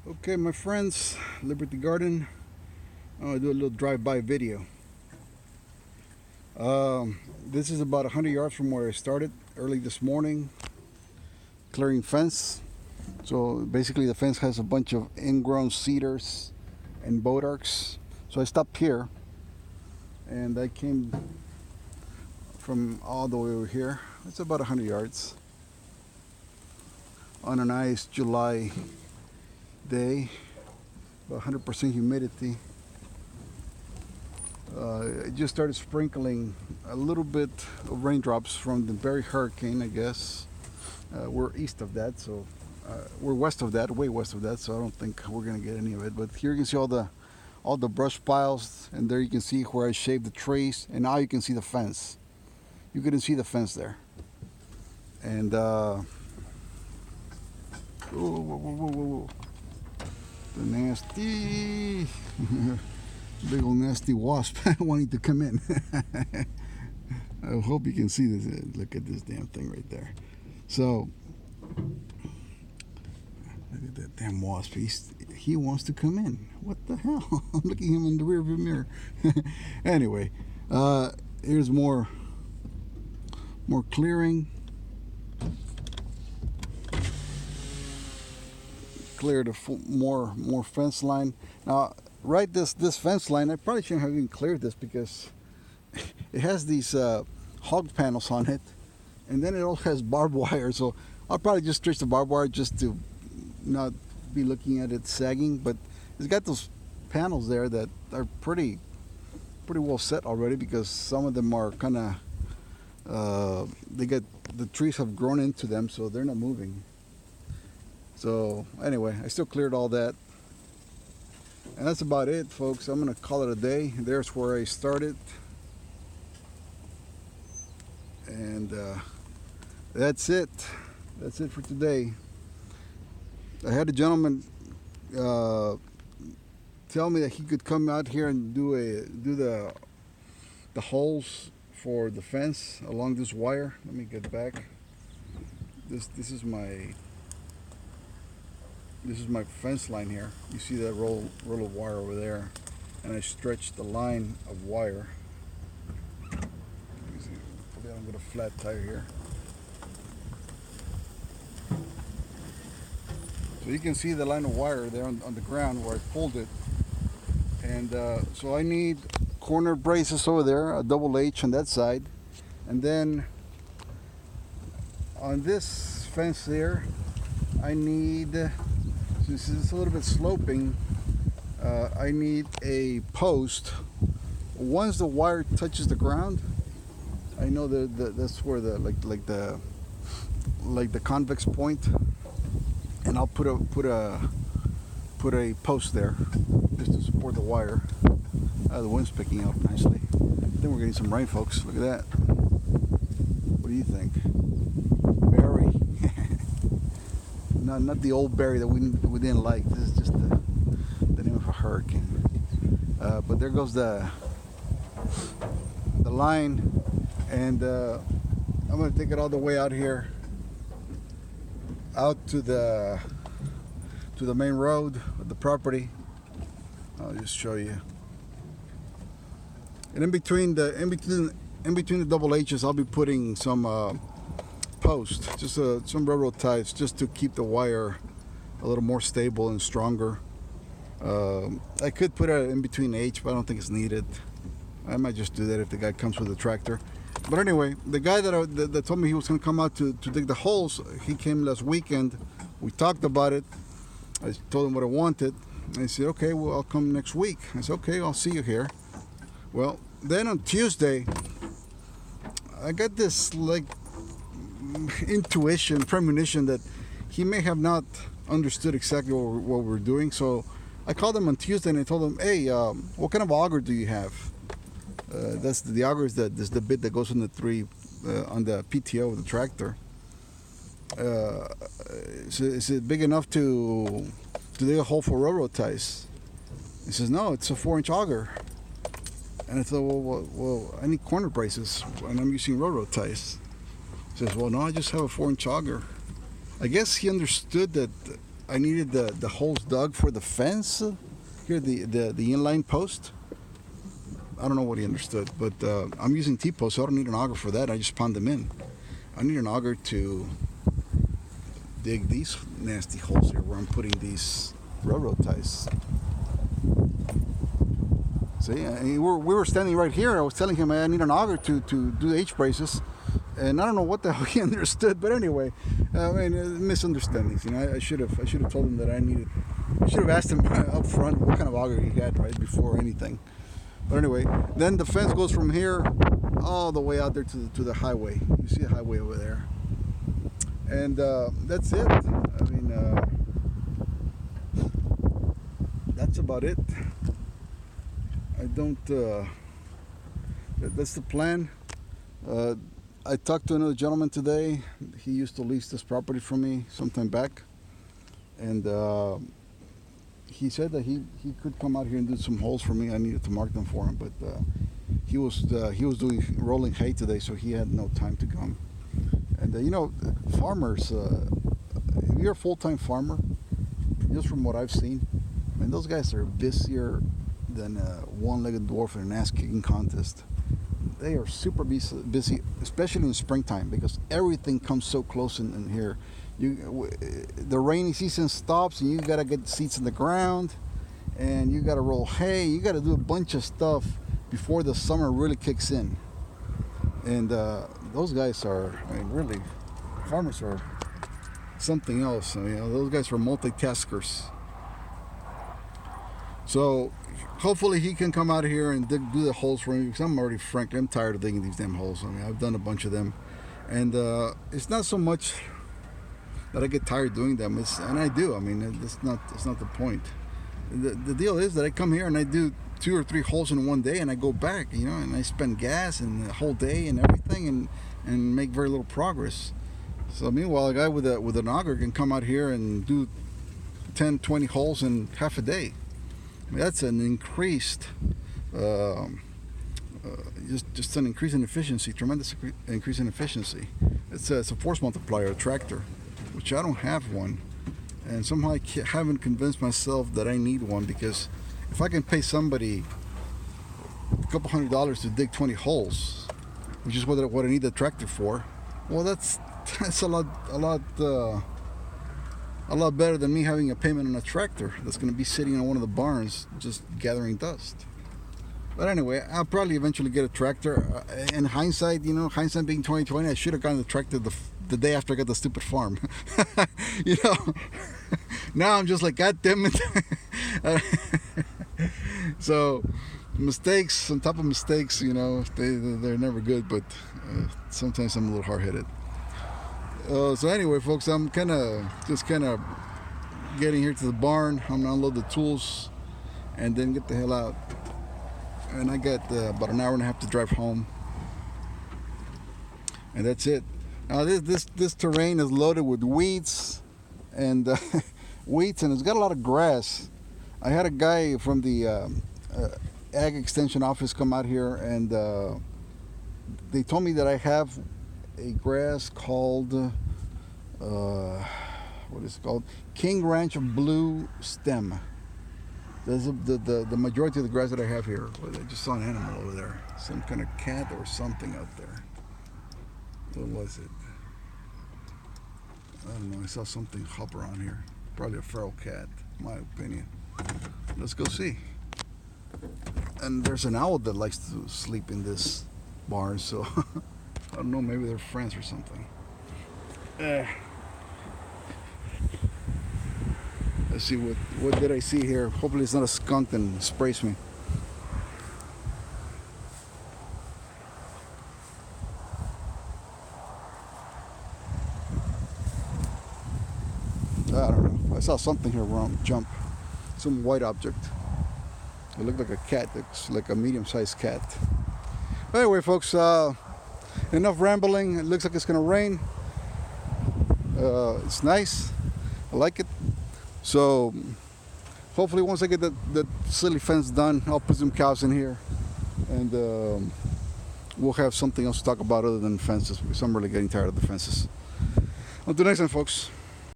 Okay, my friends, Liberty Garden. I'm gonna do a little drive-by video. This is about 100 yards from where I started early this morning, clearing fence. So basically, the fence has a bunch of ingrown cedars and Bodarks. So I stopped here, and I came from all the way over here. It's about 100 yards on a nice July day, about 100% humidity. It just started sprinkling a little bit of raindrops from the very hurricane, I guess. We're east of that, so we're west of that, way west of that, so I don't think we're gonna get any of it. But here you can see all the brush piles, and there you can see where I shaved the trees, and now you can see the fence. You couldn't see the fence there. And whoa, whoa, whoa, whoa, whoa. The nasty big old nasty wasp wanting to come in. I hope you can see this. Look at this damn thing right there. So look at that damn wasp. He wants to come in. What the hell? I'm looking at him in the rearview mirror. Anyway, here's more clearing. Cleared more fence line. Now, right, this fence line, I probably shouldn't have even cleared this because it has these hog panels on it, and then it also has barbed wire. So I'll probably just stretch the barbed wire just to not be looking at it sagging. But it's got those panels there that are pretty well set already, because some of them are kind of the trees have grown into them, so they're not moving. So anyway, I still cleared all that. And that's about it, folks. I'm going to call it a day. There's where I started. And that's it. That's it for today. I had a gentleman tell me that he could come out here and do the holes for the fence along this wire. Let me get back. This is my fence line here. You see that roll of wire over there, and I stretched the line of wire. Let me see. Hopefully I don't get a flat tire here. So you can see the line of wire there on the ground where I pulled it. And so I need corner braces over there, a double H on that side, and then on this fence there, I need, since it's a little bit sloping, I need a post. Once the wire touches the ground, I know that's where the like the convex point, and I'll put a post there just to support the wire. The wind's picking up nicely. I think we're getting some rain, folks. Look at that. What do you think? Barry. No, not the old Barry that we didn't like. This is just the name of a hurricane. But there goes the line, and I'm going to take it all the way out here, out to the main road of the property. I'll just show you. And in between the double H's, I'll be putting some posts, just some railroad ties, just to keep the wire a little more stable and stronger. I could put it in between H, but I don't think it's needed. I might just do that if the guy comes with a tractor. But anyway, the guy that told me he was going to come out to dig the holes, he came last weekend. We talked about it. I told him what I wanted. And he said, okay, well, I'll come next week. I said, okay, I'll see you here. Well, then on Tuesday, I got this like premonition that he may have not understood exactly what we're doing. So I called him on Tuesday and I told him, hey, what kind of auger do you have? That's the auger is the bit that goes on the tree on the PTO of the tractor. Is it big enough to dig a hole for railroad ties? He says, no, it's a 4-inch auger. And I thought, well, I need corner braces, and I'm using railroad ties. He says, well, no, I just have a 4-inch auger. I guess he understood that I needed the holes dug for the fence here, the inline post. I don't know what he understood, but I'm using T-post, so I don't need an auger for that. I just pound them in. I need an auger to dig these nasty holes here where I'm putting these railroad ties. See, we were standing right here. I was telling him I need an auger to do the H braces, and I don't know what the hell he understood. But anyway, I mean, misunderstandings. You know, I should have told him that I needed. I should have asked him up front what kind of auger he had right before anything. But anyway, then the fence goes from here all the way out there to the highway. You see a highway over there, and that's it. I mean, that's about it. I don't. That's the plan. I talked to another gentleman today. He used to lease this property from me some time back, and he said that he could come out here and do some holes for me. I needed to mark them for him, but he was doing rolling hay today, so he had no time to come. And you know, farmers. If you're a full-time farmer, just from what I've seen, I mean, those guys are busier than a one-legged dwarf in an ass-kicking contest. They are super busy, especially in springtime, because everything comes so close in here. The rainy season stops, and you gotta get seeds in the ground, and you gotta roll hay. You gotta do a bunch of stuff before the summer really kicks in. And those guys are, I mean, really, farmers are something else. You know, those guys are multitaskers. So hopefully he can come out here and do the holes for me, because I'm tired of digging these damn holes. I mean, I've done a bunch of them, and it's not so much that I get tired doing them. And I do. I mean, it's not the point. The deal is that I come here and I do 2 or 3 holes in one day, and I go back, you know, and I spend gas and the whole day and everything, and make very little progress. So meanwhile, a guy with an auger can come out here and do 10, 20 holes in half a day. I mean, that's an increased, just an increase in efficiency, tremendous increase in efficiency. It's a force multiplier, a tractor, which I don't have one, and somehow I haven't convinced myself that I need one, because if I can pay somebody a couple $100 to dig 20 holes, which is what I need the tractor for, well, that's a lot better than me having a payment on a tractor that's going to be sitting in one of the barns just gathering dust. But anyway, I'll probably eventually get a tractor. In hindsight, you know, hindsight being 2020, I should have gotten the tractor the day after I got the stupid farm. You know, now I'm just like, God damn it. So mistakes on top of mistakes, you know, they're never good, but sometimes I'm a little hard-headed. So anyway, folks, I'm just kind of getting here to the barn. I'm gonna unload the tools and then get the hell out. And I got about an hour and a half to drive home, and that's it. Now this terrain is loaded with weeds and weeds, and it's got a lot of grass. I had a guy from the Ag Extension office come out here, and they told me that I have a grass called what is it called? King Ranch Blue Stem. There's the majority of the grass that I have here. Well, I just saw an animal over there, some kind of cat or something out there. What was it? I don't know. I saw something hop around here. Probably a feral cat, in my opinion. Let's go see. And there's an owl that likes to sleep in this barn, so I don't know, maybe they're friends or something. Let's see, what did I see here? Hopefully it's not a skunk and sprays me. I don't know. I saw something here jump. Some white object. It looked like a cat. It's like a medium-sized cat. Anyway, folks, enough rambling. It looks like it's going to rain. It's nice. I like it. So hopefully once I get that silly fence done, I'll put some cows in here, and we'll have something else to talk about other than fences, because I'm really getting tired of the fences. Until next time, folks.